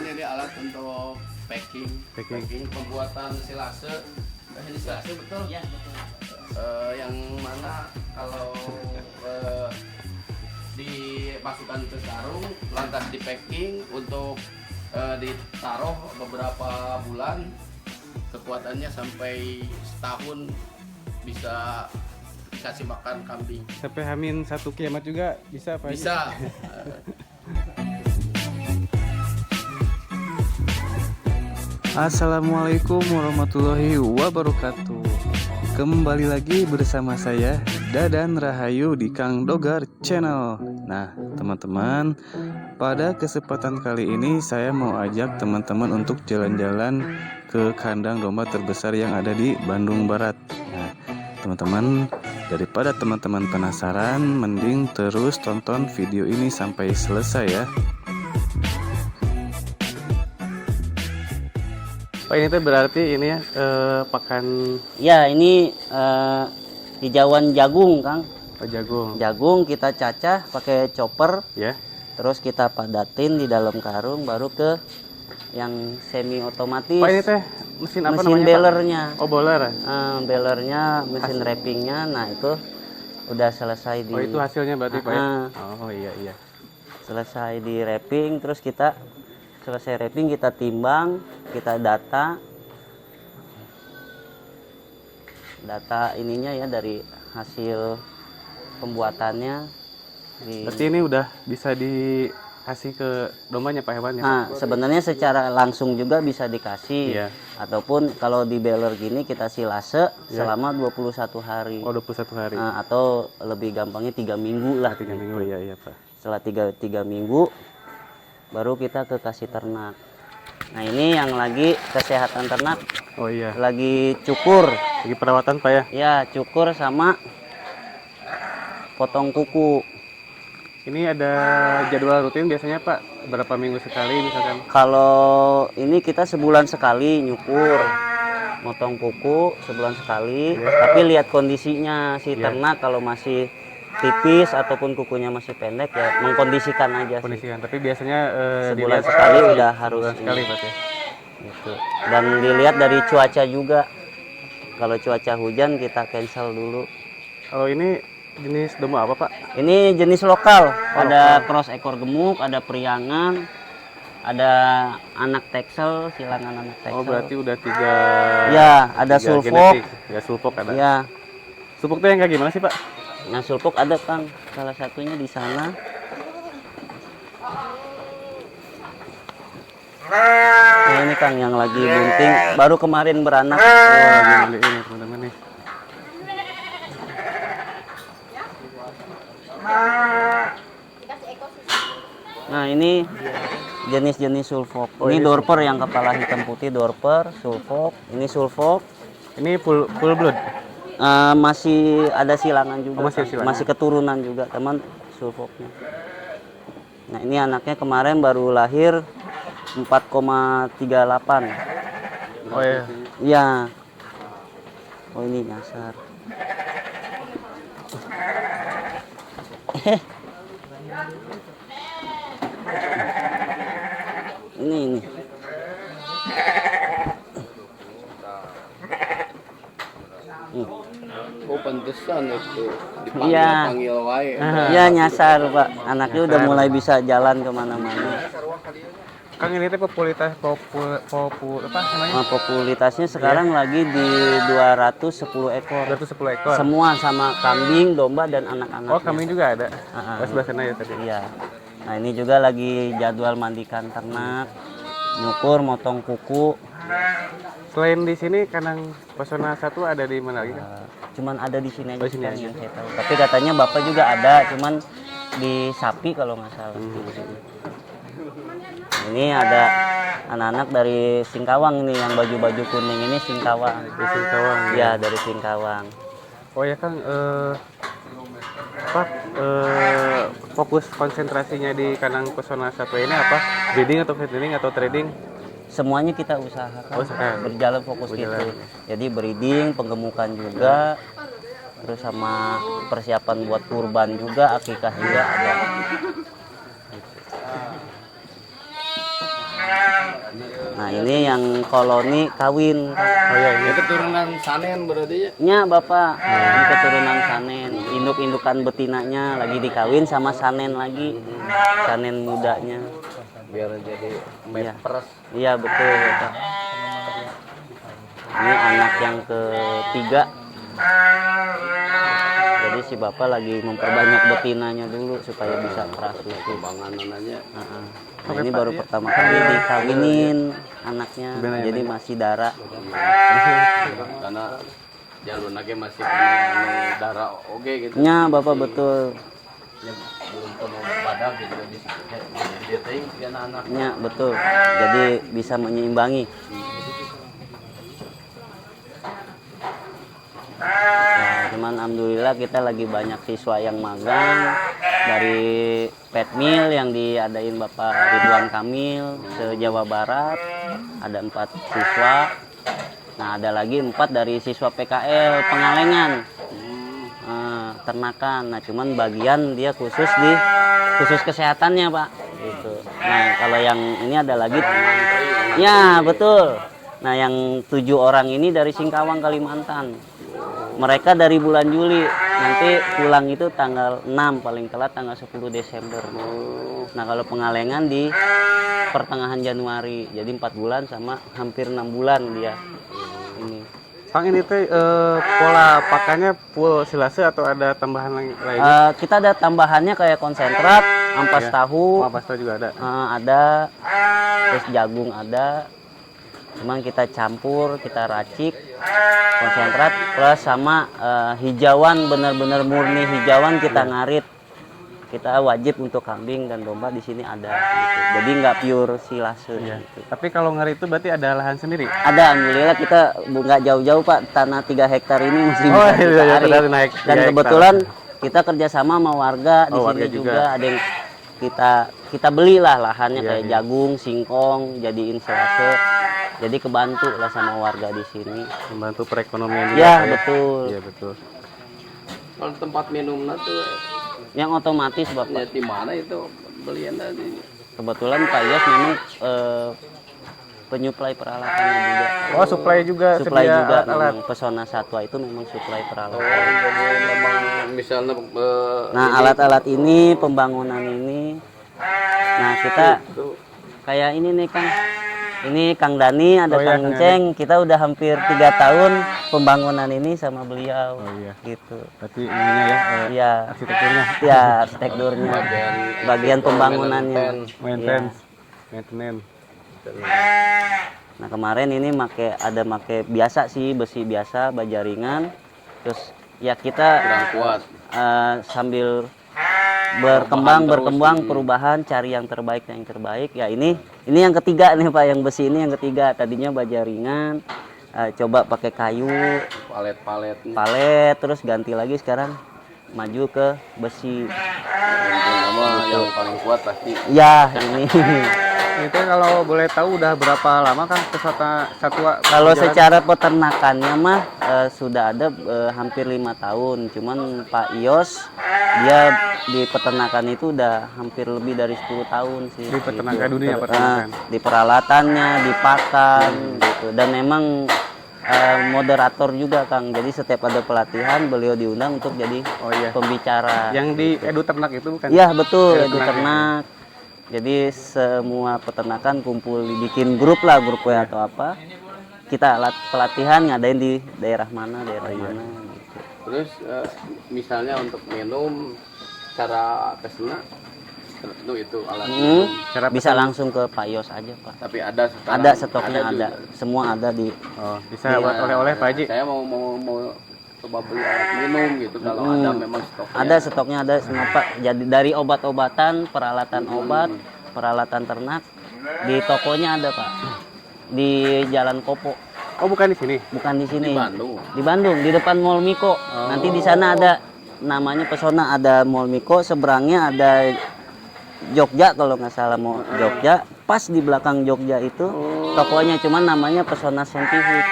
ini alat untuk packing pembuatan silase. Ini silase betul? Ya, betul. Yang mana kalau dimasukkan ke karung, lantas di packing untuk ditaruh beberapa bulan, kekuatannya sampai setahun bisa dikasih makan kambing. Sampai hamin 1 kiamat juga bisa Pak? Bisa. Assalamualaikum warahmatullahi wabarakatuh. Kembali lagi bersama saya Dadan Rahayu di Kang Dogar Channel. Nah teman-teman, pada kesempatan kali ini saya mau ajak teman-teman untuk jalan-jalan ke kandang domba terbesar yang ada di Bandung Barat. Nah teman-teman, daripada teman-teman penasaran, mending terus tonton video ini sampai selesai ya. Pak, ini tuh berarti ini ya pakan. Ya, ini hijauan jagung, Kang. Oh, jagung. Jagung kita cacah pakai chopper. Ya. Terus kita padatin di dalam karung, baru ke yang semi otomatis. Pak, ini teh mesin apa mesin namanya? balernya. Pak? Oh, baler. Balernya, mesin wrappingnya. Nah itu udah selesai di. Oh, itu hasilnya berarti Pak ya? Oh iya. Selesai di wrapping, terus kita selesai wrapping kita timbang, kita data ininya ya dari hasil pembuatannya. Berarti ini udah bisa dikasih ke dombanya Pak, hewannya? Nah, sebenarnya secara langsung juga bisa dikasih. Iya. Ataupun kalau di baler gini kita silase selama 21 hari. Oh, 21 hari. Atau lebih gampangnya 3 minggu lah. 3 minggu, iya Pak. Setelah 3 minggu baru kita ke kasih ternak. Nah ini yang lagi kesehatan ternak. Oh iya. Lagi cukur. Lagi perawatan Pak ya? Ya, cukur sama potong kuku. Ini ada jadwal rutin biasanya Pak? Berapa minggu sekali misalkan? Kalau ini kita sebulan sekali nyukur, motong kuku sebulan sekali. Tapi lihat kondisinya si ternak, kalau masih tipis ataupun kukunya masih pendek ya mengkondisikan aja. Kondisikan. Tapi biasanya sebulan sekali udah harus sekali Pak ya. Gitu. Dan dilihat dari cuaca juga. Kalau cuaca hujan kita cancel dulu. Kalau ini jenis domba apa Pak? Ini jenis lokal. Ada cross ekor gemuk, ada priangan, ada anak Texel, silangan anak Texel. Oh berarti udah 3. Ya, ada sulfok. Ya sulfok ada. Ya. Sulfok itu yang kayak gimana sih Pak? Nah sulfok ada Kang, salah satunya di sana. Nah ini Kang yang lagi bunting, baru kemarin beranak. Wah, ini teman-teman nih. Nah ini jenis-jenis sulfok. Ini dorper yang kepala hitam putih, dorper, sulfok. Ini sulfok. Ini full blood. Masih ada silangan juga, masih keturunan juga teman sulfoknya. Nah ini anaknya kemarin baru lahir 4,38. Oh iya. Iya. Oh ini nyasar. Ini. Oh pantesan itu dipanggil wae. Iya nyasar Pak. Anaknya udah mulai bisa jalan kemana-mana. Kang ini teh popularitas apa namanya? Popularitasnya sekarang lagi di 210 ekor. 210 ekor. Semua sama kambing, domba dan anak-anak. Oh kambing juga ada. Sebelah sana ya tadi. Iya. Nah ini juga lagi jadwal mandikan ternak, nyukur, motong kuku. Selain di sini kandang Pesona 1 ada di mana lagi? Cuman ada di sini aja, sini aja. yang saya tahu. Tapi katanya Bapak juga ada, cuman di Sapi kalau nggak salah. Ini ada anak-anak dari Singkawang nih, yang baju-baju kuning ini Singkawang. Di Singkawang. Iya, dari Singkawang. Oh ya Kang, fokus konsentrasinya di kandang Pesona 1 ini apa? Breeding atau fattening atau trading? Semuanya kita usahakan berjalan fokus gitu. Jadi breeding, penggemukan juga, terus sama persiapan buat kurban juga, akikah juga ada. Nah, ini yang koloni kawin. Oh iya, Ini keturunan Sanen berarti ya? Nya Bapak, ini keturunan Sanen. Induk-indukan betinanya lagi dikawin sama Sanen lagi. Sanen mudanya. Biar jadi Iya. mepres. Iya betul Bapak. Ini anak yang ketiga. Jadi si Bapak lagi memperbanyak betinanya dulu supaya bisa keras susu. Kembangan anaknya. Nah, ini baru pertama kali dikawinin anaknya. Jadi masih darah. Karena jalur lagi masih punya darah oke gitu. Nya Bapak betul. Ya, belum penuh badan gitu di dia ting si anak-anak. Nya betul. Jadi bisa menyeimbangi. Ya, cuman alhamdulillah kita lagi banyak siswa yang magang dari Petmil yang diadain Bapak Ridwan Kamil se-Jawa Barat. Ada 4 siswa. Nah, ada lagi 4 dari siswa PKL Pengalengan. Ternakan. Nah, cuman bagian dia khusus di khusus kesehatannya, Pak. Gitu. Nah, kalau yang ini ada lagi. Ya, betul. Nah, yang 7 orang ini dari Singkawang, Kalimantan. Mereka dari bulan Juli, nanti pulang itu tanggal 6, paling telat tanggal 10 Desember. Nah, kalau Pengalengan di pertengahan Januari, jadi 4 bulan sama hampir 6 bulan dia. Ini. Kang, ini teh pola pakannya full silase atau ada tambahan lain? Kita ada tambahannya kayak konsentrat, ampas tahu, Apa juga ada? ada, terus jagung ada. Cuman kita campur, kita racik konsentrat plus sama hijauan, benar-benar murni hijauan kita ngarit. Kita wajib untuk kambing dan domba di sini ada gitu. Jadi nggak pure silase gitu. Tapi kalau ngeri itu berarti ada lahan sendiri? Ada, alhamdulillah kita nggak jauh-jauh Pak, tanah 3 hektar ini masih bisa kita arit. Dan kebetulan kita kerjasama sama warga di sini juga. Ada yang kita belilah lahannya kayak jagung, singkong, jadiin silase. Jadi kebantu lah sama warga di sini. Membantu perekonomian juga. Ya, betul. Iya, betul. Kalau tempat minumnya tuh Yang otomatis Bapak. ya di mana itu belian tadi? Kebetulan Pak Yos memang penyuplai peralatannya juga. Oh, supply juga, Suplai sedia juga alat-alat. memang Pesona Satwa itu memang suplai peralatan. Jadi memang misalnya Nah, alat-alat ini, pembangunan ini. Nah, kita kayak ini nih Kang. Ini Kang Dani, ada Kang Ceng. Kita udah hampir 3 tahun pembangunan ini sama beliau. Oh iya. Gitu. Berarti ininya ya, Iya. arsitekturnya. Ya, arsitekturnya. Bagian pembangunannya. Maintenance. Nah, kemarin ini make biasa sih, besi biasa, baja ringan. Terus ya kita kurang kuat. sambil berkembang perubahan, cari yang terbaik ya. Ini yang ketiga nih Pak, yang besi ini yang ketiga. Tadinya baja ringan, coba pakai kayu, palet, terus ganti lagi sekarang maju ke besi. Yang paling kuat pasti. Ya, ini. Itu kalau boleh tahu udah berapa lama kan peserta satwa? Kalau secara peternakannya mah sudah ada hampir 5 tahun. Cuman Pak Ios dia di peternakan itu udah hampir lebih dari 10 tahun sih. Di peternakan gitu. dunia peternakan. Di peralatannya, di pakan gitu. Dan memang moderator juga Kang. Jadi setiap ada pelatihan beliau diundang untuk jadi pembicara. Yang di Edu Ternak itu bukan? Iya betul, Edu Ternak. Jadi semua peternakan kumpul, bikin grup WA atau apa. Kita alat pelatihan ngadain di daerah mana gitu. Terus misalnya untuk minum cara kesana itu alat minum. Bisa langsung ke Pak Yos aja Pak. Tapi ada sekarang, ada stoknya ada. Semua ada di. Oh, bisa buat oleh-oleh Pak Haji. Saya mau coba beli alat minum gitu kalau ada memang stoknya. Ada stoknya ada semua Pak. Jadi dari obat-obatan, peralatan obat, peralatan ternak di tokonya ada Pak. Di Jalan Kopo. Oh, bukan di sini. Bukan di sini. Di Bandung. Di Bandung, di depan Mall Miko. Nanti di sana ada namanya Pesona, ada Mall Miko, seberangnya ada Jogja kalau nggak salah mau Jogja. Pas di belakang Jogja itu tokonya, cuman namanya Pesona Scientific.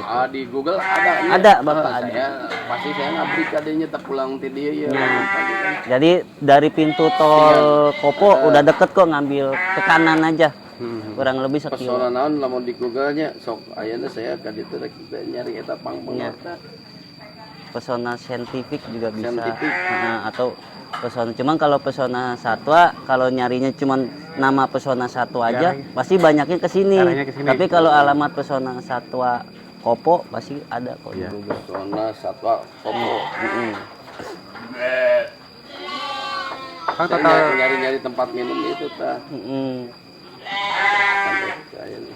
Di Google ada. Ada Bapak ada. Pasti saya ngabri kadenya tak pulang ti dia ya. Jadi dari pintu tol Kopo udah deket kok, ngambil ke kanan aja. kurang lebih Pesona sekilo. naon lamun di Google-nya sok ayeuna saya ka ditu rek nyari eta Iya. pangpengerta. Pesona saintifik juga bisa. Saintifik. Atau pesona, cuman kalau pesona satwa kalau nyarinya cuman nama pesona satwa aja pasti banyaknya ke sini. Arahnya ke sini. Tapi kalau alamat pesona satwa Kopo pasti ada kok di Google. Pesona satwa Kopo. Kang Saya total nyari-nyari tempat minum itu tah. Sampai ke ayeuna.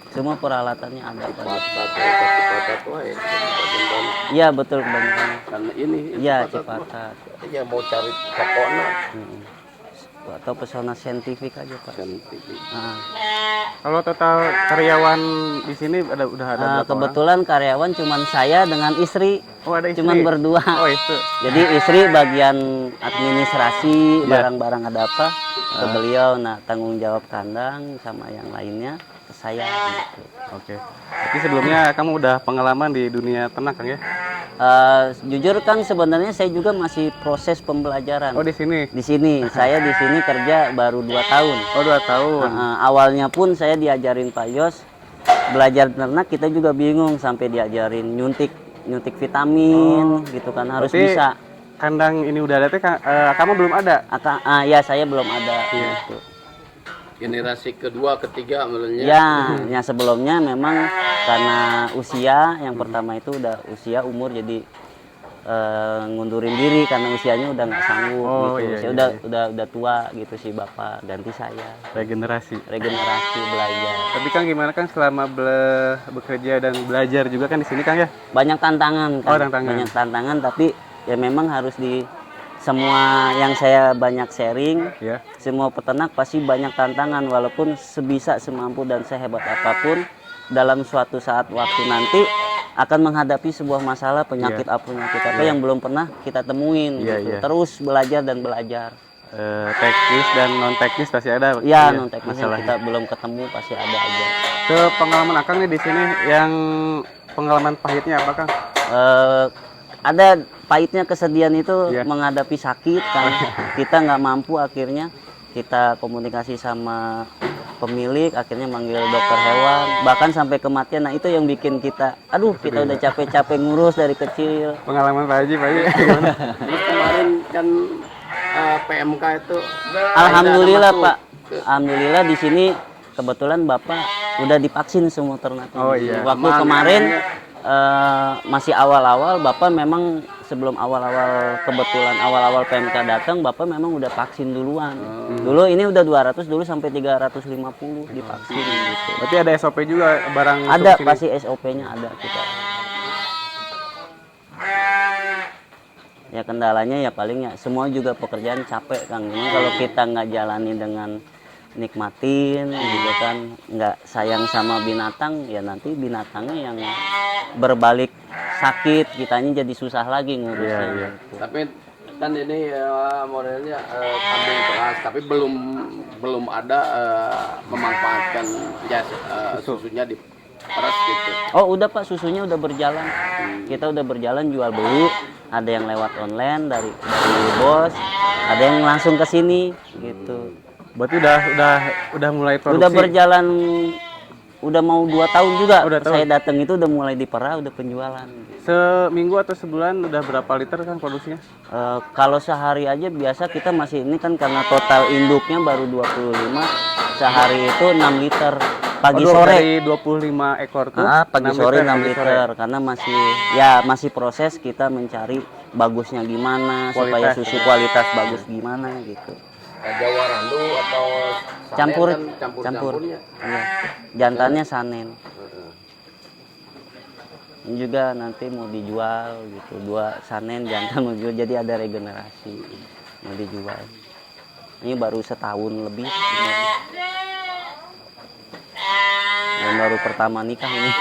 Semua peralatannya ada Pak. Cipatat, Cipatat wae. Iya betul kebanyakan. Karena ini Iya Cipatat. Ya mau cari tokona Atau pesona saintifik aja Pak. saintifik. Nah, kalau total karyawan di sini udah ada berapa orang? kebetulan karyawan cuman saya dengan istri. Oh, ada istri. Cuman berdua. Oh, itu. Jadi istri bagian administrasi, barang-barang ada apa ke beliau. Nah tanggung jawab kandang sama yang lainnya ke saya gitu. Oke. Jadi sebelumnya kamu udah pengalaman di dunia ternak Kang ya? Jujur Kang sebenarnya saya juga masih proses pembelajaran. Oh, di sini. Di sini saya di sini kerja baru 2 tahun. Oh, 2 tahun. Awalnya pun saya diajarin Pak Yos belajar ternak, kita juga bingung sampai diajarin nyuntik vitamin gitu kan, harus Berarti bisa. Kandang ini udah ada teh kamu belum ada? Ya saya belum ada gitu. Generasi kedua, ketiga mulanya. Ya sebelumnya memang karena usia yang pertama itu udah usia umur jadi ngundurin diri karena usianya udah nggak sanggup Oh, gitu. iya, Saya iya. udah tua gitu sih bapak, ganti saya. Regenerasi. Regenerasi belajar. Tapi Kang gimana Kang selama bekerja dan belajar juga kan di sini Kang ya? Banyak tantangan kan. Oh, tantangan. Banyak tantangan tapi ya memang harus di semua yang saya banyak sharing, Ya. semua peternak pasti banyak tantangan walaupun sebisa semampu dan sehebat apapun dalam suatu saat waktu nanti akan menghadapi sebuah masalah penyakit apa yang belum pernah kita temuin Iya, gitu. iya. Terus belajar dan belajar. Teknis dan non teknis pasti ada. Ya, non teknis yang masalahnya. kita belum ketemu pasti ada aja. Ke pengalaman Akang nih di sini yang pengalaman pahitnya apa Kang? Ada pahitnya kesedihan itu Iya. menghadapi sakit kan. Kita nggak mampu, akhirnya kita komunikasi sama pemilik, akhirnya manggil dokter hewan, bahkan sampai kematian. Nah itu yang bikin kita, aduh kita udah capek-capek ngurus dari kecil. Pengalaman Pak Haji gimana? Terus kemarin kan PMK itu Alhamdulillah ada Pak, masuk. alhamdulillah di sini kebetulan Bapak udah divaksin semua ternaknya. Oh, iya. Waktu Aman, kemarin ya. masih awal-awal, Bapak memang sebelum kebetulan awal-awal PMK datang, Bapak memang udah vaksin duluan. Dulu ini udah 200, dulu sampai 350 divaksin gitu. Berarti ada SOP juga barang Ada masuk sini? pasti SOP-nya ada kita. Ya kendalanya ya paling ya semua juga pekerjaan capek Kang. Memang kalau kita nggak jalani dengan nikmatin gitu kan, nggak sayang sama binatang, ya nanti binatangnya yang berbalik sakit, kitanya jadi susah lagi ngurusnya. Iya, iya. gitu. Tapi kan ini modelnya kambing keras, tapi belum ada memanfaatkan susunya di peras gitu. Oh udah Pak, susunya udah berjalan. Kita udah berjalan jual beli. Ada yang lewat online dari bos, ada yang langsung ke sini gitu. Berarti udah mulai produksi. Udah berjalan, udah mau 2 tahun juga. Udah tahun. Saya datang itu udah mulai diperah, udah penjualan. Seminggu atau sebulan udah berapa liter kan produksinya? Kalau sehari aja biasa kita masih ini kan karena total induknya baru 25, sehari itu 6 liter. Pagi sore. Dari 25 ekor tuh. Pagi 6 sore 6 pagi liter karena masih proses kita mencari bagusnya gimana supaya Kualitas. susu kualitas bagus gimana gitu. Jawa Randu atau Sanen Campur. kan campur-campurnya. Iya. Jantannya Sanen. Ini juga nanti mau dijual gitu, 2 Sanen jantan mau dijual, jadi ada regenerasi mau dijual. Ini baru setahun lebih sebenarnya. Yang baru pertama nikah ini.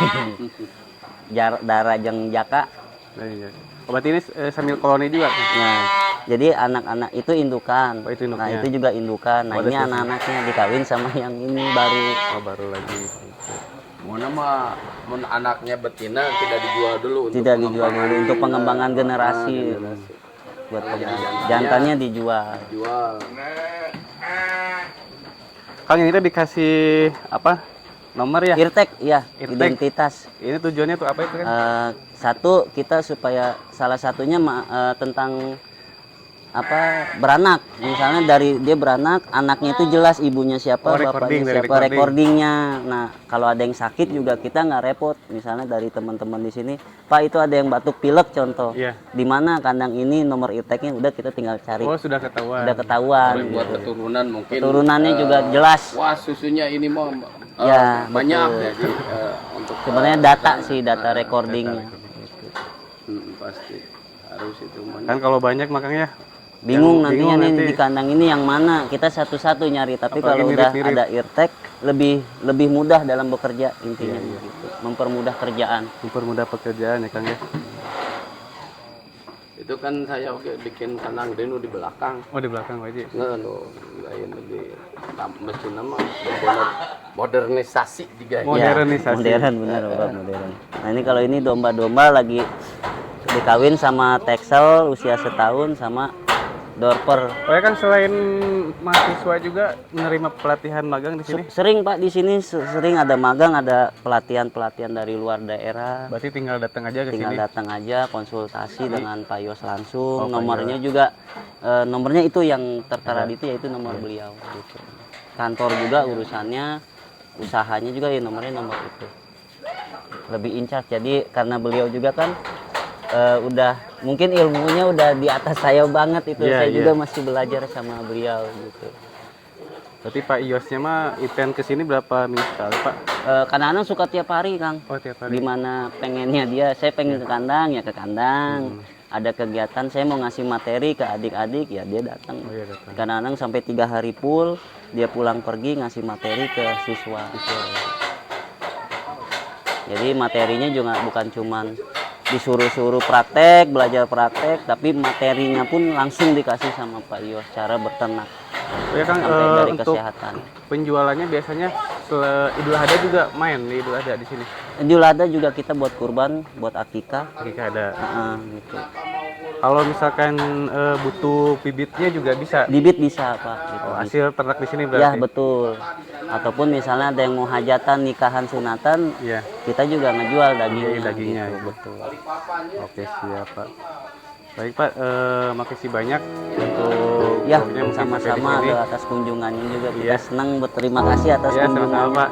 Darah jeng jaka. Iya. Oh, berarti ini sambil koloni juga. Nah, jadi anak-anak itu indukan. Oh, itu induknya. Nah, itu juga indukan. Nah, Oh, ini ada anak-anaknya dikawin sama yang ini baru. Oh, baru lagi. Mana mah anaknya betina tidak dijual dulu Tidak dijual dulu untuk pengembangan generasi. generasi. Buat jantannya dijual. Jual. Kang ini teh dikasih apa? Nomor ya? Irtek, ya, Irtek. identitas. Ini tujuannya tuh apa itu kan? Satu, kita supaya salah satunya tentang apa beranak. Misalnya dari dia beranak, anaknya itu jelas ibunya siapa, recording, bapaknya dari siapa, recordingnya. Nah, kalau ada yang sakit juga kita nggak repot. Misalnya dari teman-teman di sini, Pak itu ada yang batuk pilek contoh. Iya. Di mana kandang ini nomor irteknya udah kita tinggal cari. Oh, sudah ketahuan. Udah ketahuan. Buat keturunan mungkin. Keturunannya juga jelas. Wah, susunya ini mau Ya, banyak betul. jadi untuk Sebenarnya data sih, data recordingnya. pasti harus itu Kan kalau banyak makanya Bingung Yang nantinya bingung nih nanti. di kandang ini yang mana, kita satu-satu nyari. Tapi Apalagi kalau udah mirip-mirip. ada irtek lebih mudah dalam bekerja intinya gitu. Mempermudah kerjaan. mempermudah pekerjaan ya Kang ya. itu kan saya bikin kandang denu di belakang Oh, di belakang Pak Haji. nganu lain di mesin nama modernisasi juga Modernisasi. Modern benar Bapak, modern. Nah, ini kalau ini domba-domba lagi dikawin sama Texel usia setahun sama Dorper. Oh ya kan selain mahasiswa juga menerima pelatihan magang di sini. Sering Pak di sini sering ada magang, ada pelatihan-pelatihan dari luar daerah. Berarti tinggal datang aja ke Tinggal sini. datang aja konsultasi dengan Pak Yos langsung. Oh, Pak Nomornya juga nomornya itu yang tertera di itu yaitu nomor beliau gitu. Kantor juga urusannya, usahanya juga ya nomornya nomor itu. Lebih in charge. Jadi karena beliau juga kan udah mungkin ilmunya udah di atas saya banget itu. Iya, Saya iya. juga masih belajar sama beliau gitu. Berarti Pak Iosnya mah event ke sini berapa minggu sekali Pak? Kadang-kadang suka tiap hari Kang. Oh, tiap hari. Gimana pengennya dia, saya pengen ke kandang ya ke kandang. Ada kegiatan saya mau ngasih materi ke adik-adik ya dia datang. Oh iya datang. Kadang-kadang sampai 3 hari full dia pulang pergi ngasih materi ke siswa. Jadi materinya juga bukan cuman disuruh-suruh praktek, belajar praktek, tapi materinya pun langsung dikasih sama Pak Yos cara berternak Oh ya Kang, sampai dari untuk kesehatan. penjualannya biasanya Idul Adha juga main di Idul Adha di sini. Idul Adha juga kita buat kurban, buat akikah. Jika ada. Gitu. Kalau misalkan butuh bibitnya juga bisa. Bibit bisa Pak. Gitu. Oh, hasil ternak di sini Ya berarti. betul. Ataupun misalnya ada yang mau hajatan, nikahan, sunatan, Iya. kita juga ngejual dagingnya. Iya, dagingnya, gitu, iya. betul. Oke siap Pak. Baik Pak, makasih banyak untuk Ya waktunya mungkin sampai di sama-sama sini. atas kunjungannya juga kita Iya. senang berterima kasih atas Iya kunjungannya. sama-sama Pak.